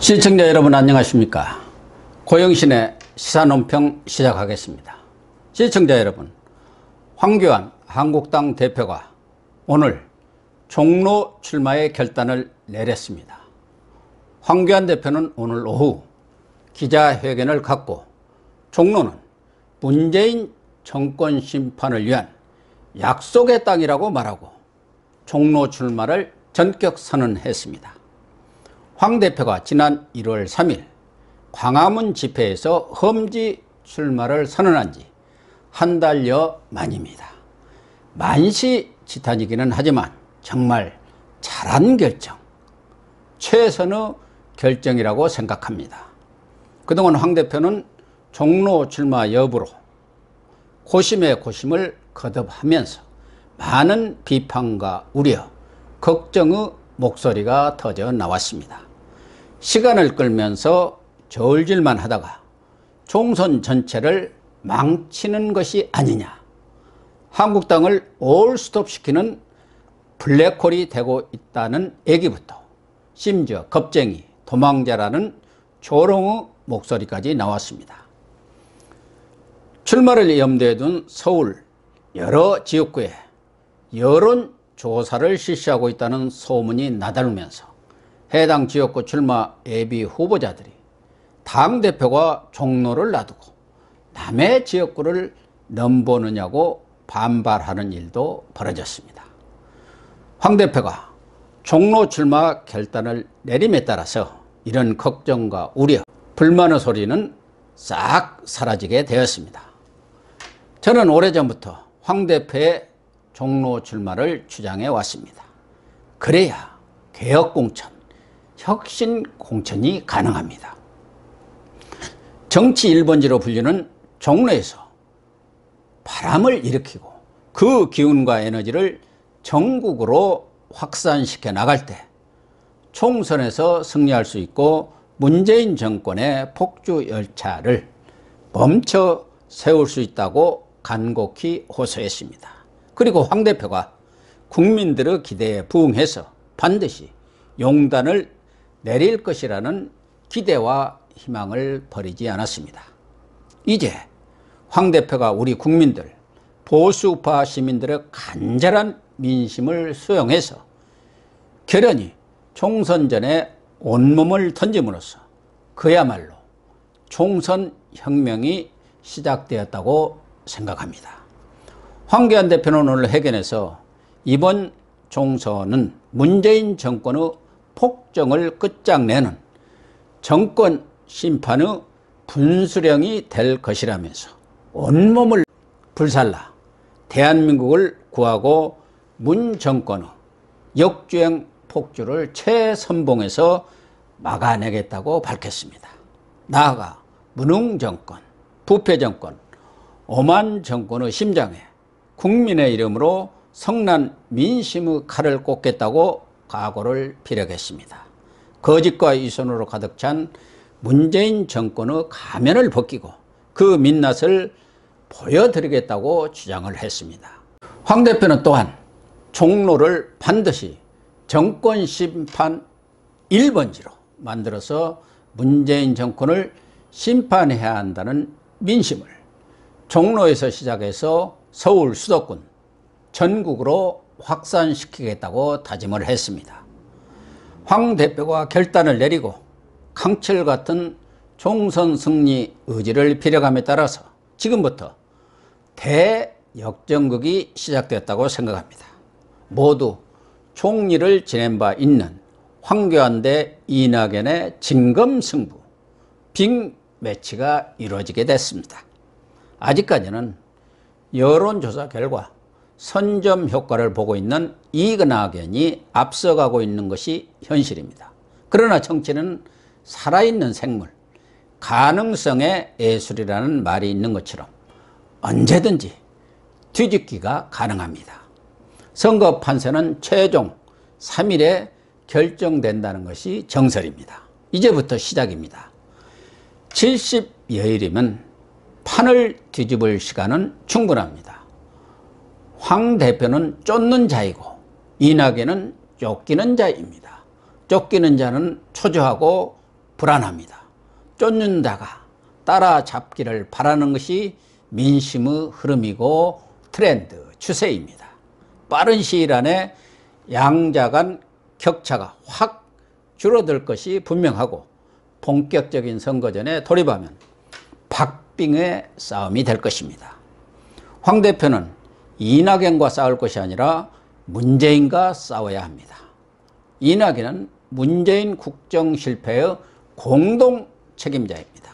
시청자 여러분 안녕하십니까. 고영신의 시사논평 시작하겠습니다. 시청자 여러분, 황교안 한국당 대표가 오늘 종로 출마의 결단을 내렸습니다. 황교안 대표는 오늘 오후 기자회견을 갖고 종로는 문재인 정권 심판을 위한 약속의 땅이라고 말하고 종로 출마를 전격 선언했습니다. 황 대표가 지난 1월 3일 광화문 집회에서 험지 출마를 선언한 지 한 달여 만입니다. 만시지탄이기는 하지만 정말 잘한 결정, 최선의 결정이라고 생각합니다. 그동안 황 대표는 종로 출마 여부로 고심의 고심을 거듭하면서 많은 비판과 우려, 걱정의 목소리가 터져 나왔습니다. 시간을 끌면서 저울질만 하다가 총선 전체를 망치는 것이 아니냐, 한국당을 올스톱시키는 블랙홀이 되고 있다는 얘기부터 심지어 겁쟁이, 도망자라는 조롱의 목소리까지 나왔습니다. 출마를 염두에 둔 서울 여러 지역구에 여론조사를 실시하고 있다는 소문이 나달면서 해당 지역구 출마 예비 후보자들이 당대표가 종로를 놔두고 남의 지역구를 넘보느냐고 반발하는 일도 벌어졌습니다. 황 대표가 종로 출마 결단을 내림에 따라서 이런 걱정과 우려, 불만의 소리는 싹 사라지게 되었습니다. 저는 오래전부터 황 대표의 종로 출마를 주장해 왔습니다. 그래야 개혁공천, 혁신공천이 가능합니다. 정치 1번지로 불리는 종로에서 바람을 일으키고 그 기운과 에너지를 전국으로 확산시켜 나갈 때 총선에서 승리할 수 있고 문재인 정권의 폭주 열차를 멈춰 세울 수 있다고 간곡히 호소했습니다. 그리고 황 대표가 국민들의 기대에 부응해서 반드시 용단을 내릴 것이라는 기대와 희망을 버리지 않았습니다. 이제 황 대표가 우리 국민들, 보수파 시민들의 간절한 민심을 수용해서 결연히 총선 전에 온몸을 던짐으로써 그야말로 총선 혁명이 시작되었다고 생각합니다. 황교안 대표는 오늘 회견에서 이번 총선은 문재인 정권의 폭정을 끝장내는 정권 심판의 분수령이 될 것이라면서 온몸을 불살라 대한민국을 구하고 문 정권의 역주행 폭주를 최선봉에서 막아내겠다고 밝혔습니다. 나아가 무능 정권, 부패 정권, 오만 정권의 심장에 국민의 이름으로 성난 민심의 칼을 꽂겠다고 각오를 피력했습니다. 거짓과 이선으로 가득 찬 문재인 정권의 가면을 벗기고 그 민낯을 보여드리겠다고 주장을 했습니다. 황 대표는 또한 종로를 반드시 정권 심판 1번지로 만들어서 문재인 정권을 심판해야 한다는 민심을 종로에서 시작해서 서울 수도권 전국으로 확산시키겠다고 다짐을 했습니다. 황 대표가 결단을 내리고 강철 같은 총선 승리 의지를 피력함에 따라서 지금부터 대역전극이 시작되었다고 생각합니다. 모두 총리를 지낸 바 있는 황교안 대 이낙연의 진검승부, 빅매치가 이루어지게 됐습니다. 아직까지는 여론조사 결과 선점 효과를 보고 있는 이낙연이 앞서가고 있는 것이 현실입니다. 그러나 정치는 살아있는 생물, 가능성의 예술이라는 말이 있는 것처럼 언제든지 뒤집기가 가능합니다. 선거 판세는 최종 3일에 결정된다는 것이 정설입니다. 이제부터 시작입니다. 70여일이면 판을 뒤집을 시간은 충분합니다. 황 대표는 쫓는 자이고 이낙연은 쫓기는 자입니다. 쫓기는 자는 초조하고 불안합니다. 쫓는다가 따라잡기를 바라는 것이 민심의 흐름이고 트렌드, 추세입니다. 빠른 시일 안에 양자 간 격차가 확 줄어들 것이 분명하고 본격적인 선거전에 돌입하면 박빙의 싸움이 될 것입니다. 황 대표는 이낙연과 싸울 것이 아니라 문재인과 싸워야 합니다. 이낙연은 문재인 국정 실패의 공동 책임자입니다.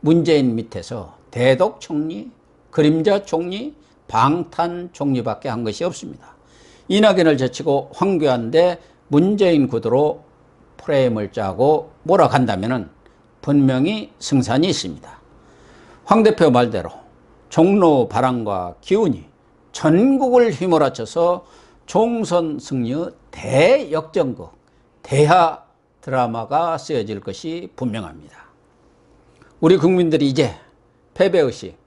문재인 밑에서 대독 총리, 그림자 총리, 방탄 총리밖에 한 것이 없습니다. 이낙연을 제치고 황교안 대 문재인 구도로 프레임을 짜고 몰아간다면 분명히 승산이 있습니다. 황 대표 말대로 종로 바람과 기운이 전국을 휘몰아쳐서 총선 승리의 대역전극, 대하 드라마가 쓰여질 것이 분명합니다. 우리 국민들이 이제 패배의식,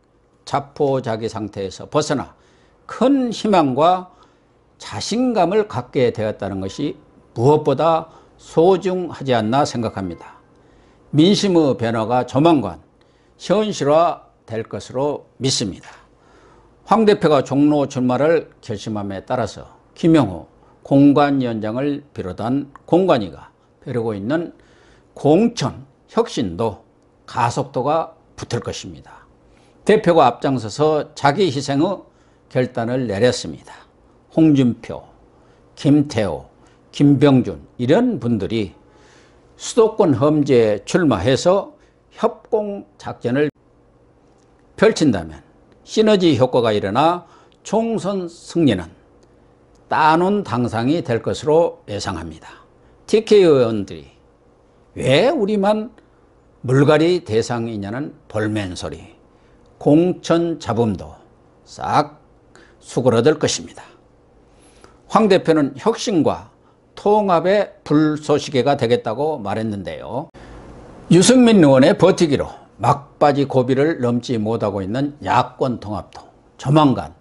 자포자기 상태에서 벗어나 큰 희망과 자신감을 갖게 되었다는 것이 무엇보다 소중하지 않나 생각합니다. 민심의 변화가 조만간 현실화될 것으로 믿습니다. 황 대표가 종로 출마를 결심함에 따라서 김영호 공관위원장을 비롯한 공관위가 벼르고 있는 공천 혁신도 가속도가 붙을 것입니다. 대표가 앞장서서 자기 희생의 결단을 내렸습니다. 홍준표, 김태호, 김병준 이런 분들이 수도권 험지에 출마해서 협공작전을 펼친다면 시너지 효과가 일어나 총선 승리는 따놓은 당상이 될 것으로 예상합니다. TK 의원들이 왜 우리만 물갈이 대상이냐는 볼멘소리, 공천 잡음도 싹 수그러들 것입니다. 황 대표는 혁신과 통합의 불쏘시개가 되겠다고 말했는데요. 유승민 의원의 버티기로 막바지 고비를 넘지 못하고 있는 야권 통합도 조만간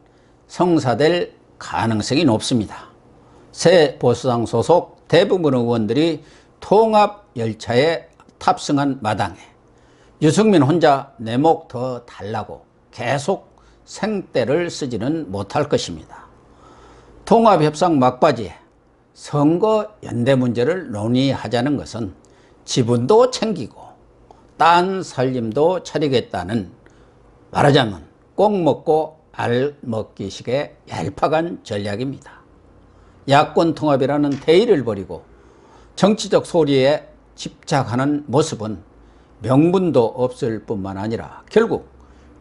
성사될 가능성이 높습니다. 새 보수당 소속 대부분 의원들이 통합 열차에 탑승한 마당에 유승민 혼자 내 목 더 달라고 계속 생떼를 쓰지는 못할 것입니다. 통합협상 막바지에 선거 연대 문제를 논의하자는 것은 지분도 챙기고 딴 살림도 차리겠다는, 말하자면 꼭 먹고 알 먹기식의 얄팍한 전략입니다. 야권 통합이라는 대의를 버리고 정치적 소리에 집착하는 모습은 명분도 없을 뿐만 아니라 결국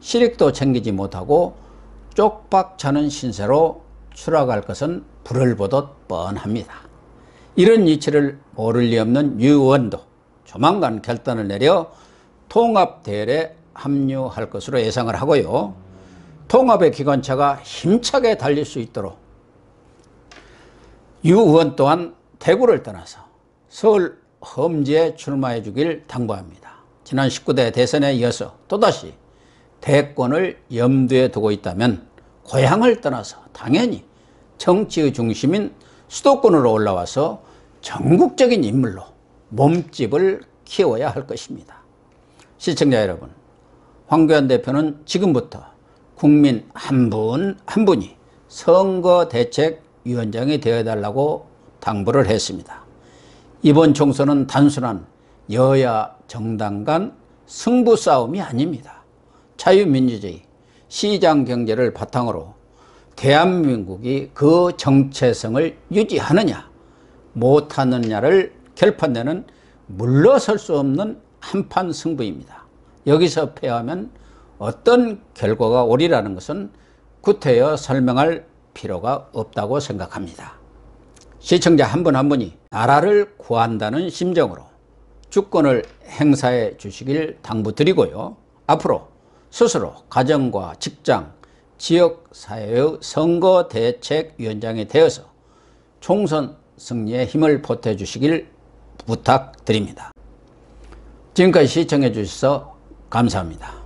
실익도 챙기지 못하고 쪽박차는 신세로 추락할 것은 불을 보듯 뻔합니다. 이런 이치를 모를 리 없는 유 의원도 조만간 결단을 내려 통합대열에 합류할 것으로 예상을 하고요. 통합의 기관차가 힘차게 달릴 수 있도록 유 의원 또한 대구를 떠나서 서울 험지에 출마해 주길 당부합니다. 지난 19대 대선에 이어서 또다시 대권을 염두에 두고 있다면 고향을 떠나서 당연히 정치의 중심인 수도권으로 올라와서 전국적인 인물로 몸집을 키워야 할 것입니다. 시청자 여러분, 황교안 대표는 지금부터 국민 한 분 한 분이 선거대책위원장이 되어달라고 당부를 했습니다. 이번 총선은 단순한 여야 정당 간 승부 싸움이 아닙니다. 자유민주주의, 시장경제를 바탕으로 대한민국이 그 정체성을 유지하느냐 못하느냐를 결판내는 물러설 수 없는 한판 승부입니다. 여기서 패하면 어떤 결과가 오리라는 것은 구태여 설명할 필요가 없다고 생각합니다. 시청자 한 분 한 분이 나라를 구한다는 심정으로 주권을 행사해 주시길 당부드리고요. 앞으로 스스로 가정과 직장, 지역사회의 선거대책위원장이 되어서 총선 승리에 힘을 보태주시길 부탁드립니다. 지금까지 시청해 주셔서 감사합니다.